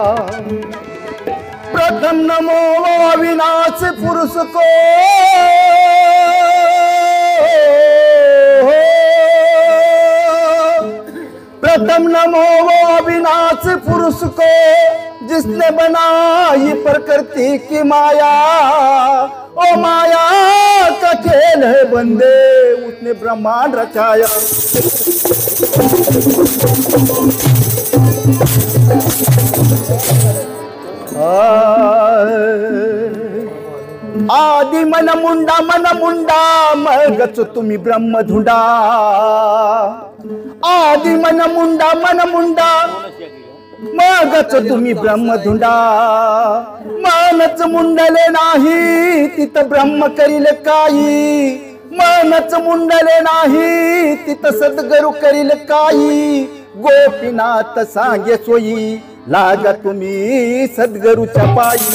प्रथम नमो अविनाश पुरुष को, प्रथम नमो अविनाश पुरुष को, जिसने बनाई प्रकृति की माया। ओ माया का खेल है बंदे, उसने ब्रह्मांड रचाया। आदि मन मुंडा मगच तुम्ही ब्रह्म धुंडा। आदि मन मुंडा मगच तुम्ही ब्रह्म धुंडा। मनच मुंडले नाही तिथं ब्रह्म करील काही। मनच मुंडले नाही तिथं सद्गुरु करील काही। गोपीनाथ सांगे सोयी, लागा तुम्ही सद्गुरूच्या पायी।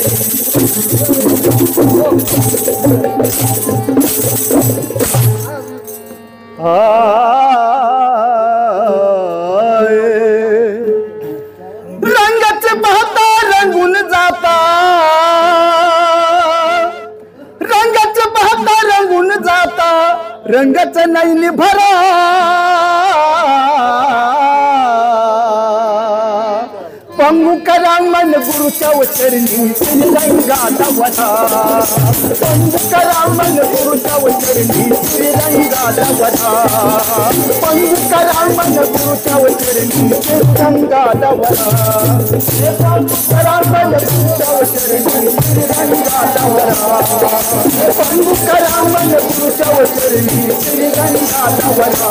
रंगाचे पाहता रंगून जाता, रंगाचे पाहता रंगून जाता, रंगाचं नैनी भरा। पंगू करा मन गुरुच्या चरणी श्रीरंगाला वरा। पंगू करा मन गुरुच्या चरणी श्रीरंगाला वरा। पंगू करा मन गुरुच्या चरणी श्रीरंगाला वरा। पंगू करा मन गुरुच्या चरणी श्रीरंगाला वरा। पंगू करा मन गुरुच्या चरणी श्रीरंगाला वरा।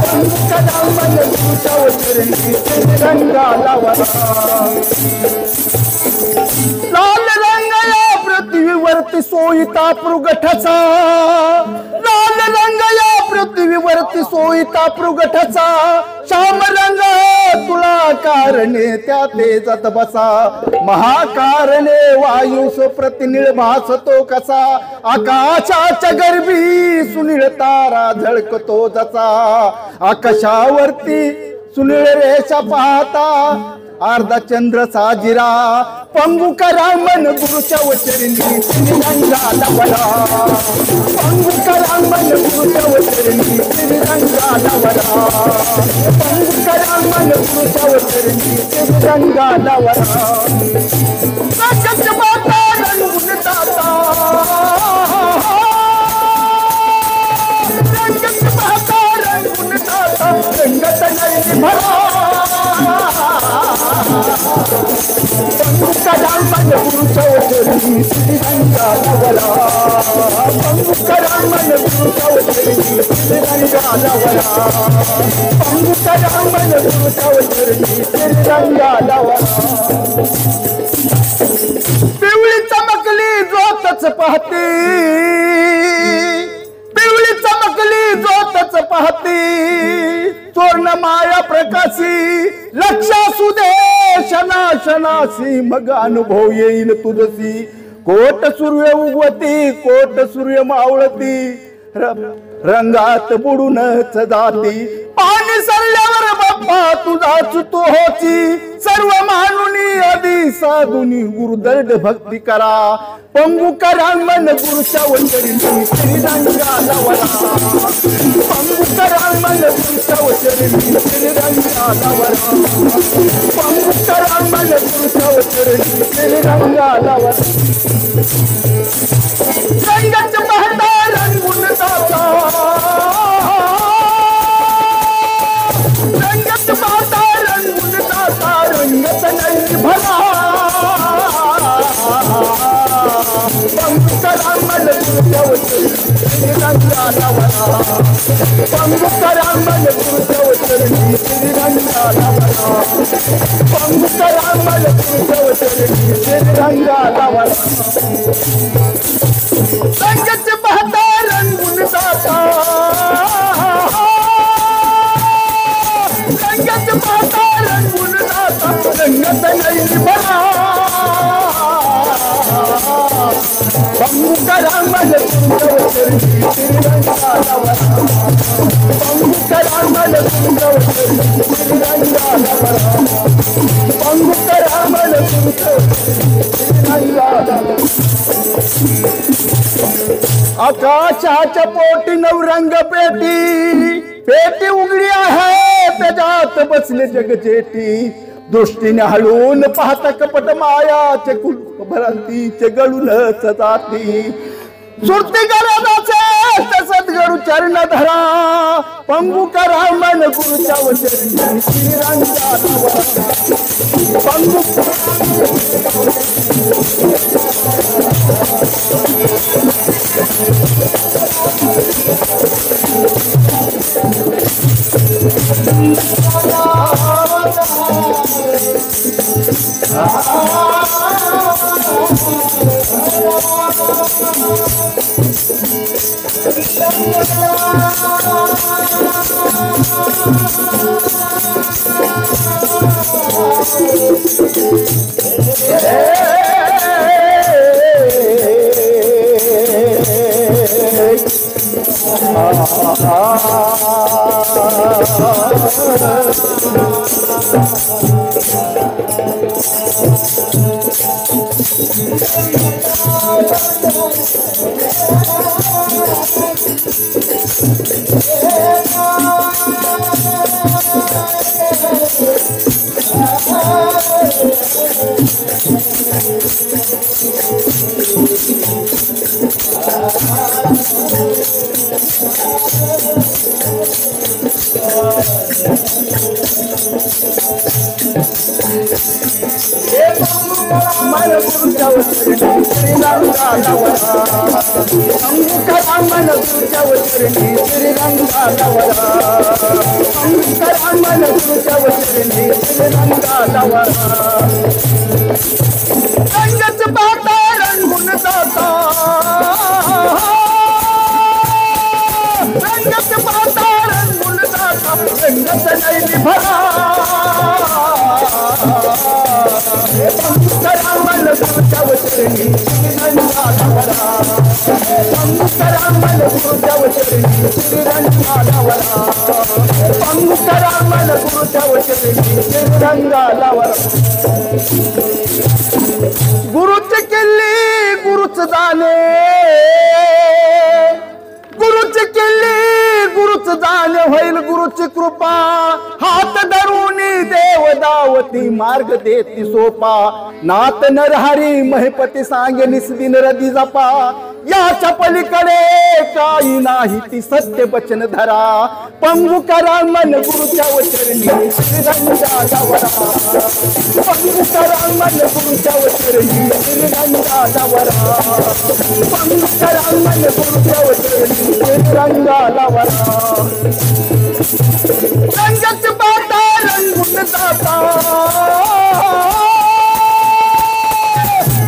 पंगू करा मन गुरुच्या चरणी श्रीरंगाला वरा। लाल रंग या पृथ्वीवरती सोयीता पृगठाचा। लाल रंग या पृथ्वीवरती सोयीता पृगठाचा। श्याम रंग तुला कारणे त्या तेजात बसा। महाकारणे वायू प्रतिनिळ भासतो कसा। आकाशाच्या गर्भी सुनीळ तारा झळकतो जसा। आकाशावरती सुनीळ रेषा पाहता अर्धा चंद्र साजिरा। पंगू करा मन गुरुच्या चरणी श्रीरंगाला वरा। पंगू करा मन गुरुच्या चरणी श्रीरंगाला वरा। पंगू करा मन गुरुच्या चरणी श्रीरंगाला वरा। रंगाचे पाहता रंगून जाता, रंगाचे पाहता रंगून जाता, रंगाचा नैनी भरा। पंगू करा मन गुरुच्या चरणी श्रीरंगाला वरा। पंगू करा मन गुरुच्या चरणी श्रीरंगाला वरा। पंगू करा मन गुरुच्या चरणी श्रीरंगाला वरा। पिवळी चमकली ज्योतच पाहती, पिवळी चमकली ज्योतच पाहती। चोर्ण माया प्रकाशी लक्ष असू दे शना शनासी, मग अनुभव येईल तुझसी। कोट सूर्य उगवती कोट सूर्य मावळती, रंगात बुडूनच जाती। पाणी सरल्यावर बाप्पा तुझाच तू होची। सर्व मानुनी आधी साधुनी गुरुदर्ड भक्ती करा। पंगू करा मन गुरुच्या चरणी श्रीरंगाला वरा। पंगू करा मन गुरुच्या चरणी श्रीरंगाला वरा। पंगू करा मन गुरुच्या चरणी श्रीरंगाला वरा। रंगाचे पाहता रंगून जाता, रंगाचे पाहता रंगून जाता, रंगाचा नैनी भरा। पंगू करा मन गुरुच्या चरणी श्रीरंगाला वरा। पंगू करा मन गुरुच्या चरणी श्रीरंगाला वरा। पंगू करा मन गुरुच्या चरणी श्रीरंगाला वरा। रंगाचे पाहता रंगून जाता, रंगाचे पाहता रंगून जाता, रंगाचा नैनी भरा। पंगू करा मन गुरुच्या चरणी श्रीरंगाला वरा। पंगू करा मन गुरुच्या चरणी श्रीरंगाला वरा। पंगू करा आकाशाच्या पोटी नवरंग पेटी, पेटी उघडी आहे त्याच्यात बसले जगजेटी. दृष्टीने हळून पाहता कपट मायाचे कुलूप भ्रांतीचे गळूनच जाती. सुरती गरजाचे तसत गरु चरण धरा, पंगू करा मन गुरुच्या वचरणी श्रीरंगा पंगू मन गुरुच्या वचरणी श्रीरंगा नवरा, पंगू करा मन गुरुच्या वचरणी श्रीरंगा नवरा, पंगू करा मन गुरुच्या वचरणी श्रीरंगा नवरा. रंगच पाहता रंगून जाता, रंगच पाहता रंगून जाता, रंगच नैली भरा. पंगू करा मन गुरुच्या वचरणी श्रीरंगा नवरा, पंगू करा मन गुरुच्या वचरणी श्रीरंगा नवरा, पंगू करा मन गुरुच्या वचरणी श्रीरंगा नवरा. गुरुची किल्ली गुरुच जाणे, गुरुची किल्ली गुरुच जाणे, होईल गुरुची कृपा. हात धरूनी देव दावती, मार्ग देती सोपा. नाथ नरहरी महिपती सांगे निस्दिन रदी जपा. याच्या पलीकडे काही नाही ती सत्य वचन धरा. पंगू करा मन गुरुच्या वचरणी श्रीरंगा नवरा, पंगू करा मन गुरुच्या वचरणी श्रीरंगा नवरा, पंगू करा मन गुरुच्या वचरणी श्रीरंगा नवरा. रंगच पाहता रंगून जाता,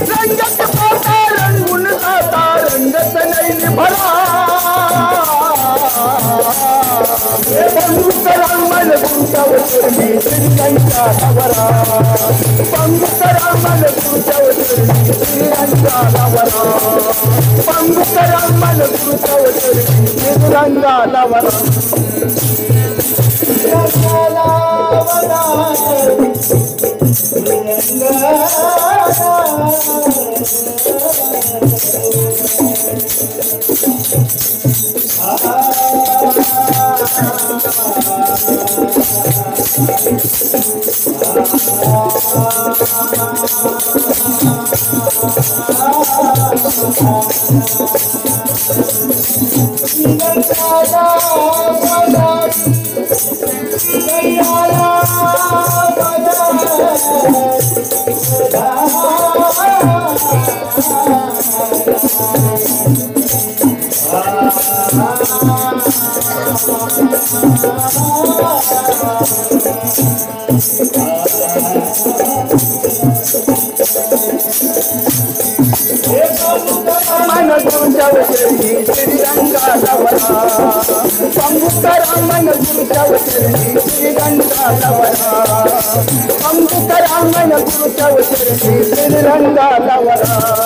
रंगच पाहता रंगून जाता, रंगच नैली भरा. पंगू करा मन गुरुच्या वचरणी श्रीरंगा नवरा, पंगू करा मन गुरुच्या वचरणी श्रीरंगा नवरा, पंगू करा मन गुरुच्या वचरणी श्रीरंगा नवरा. मन गुरुच्या वचरणी श्रीरंगा नवरा, पंगू करा मन गुरुच्या वचरणी श्रीरंगा नवरा, पंगू करा मन गुरुच्या वचरणी श्रीरंगा नवरा.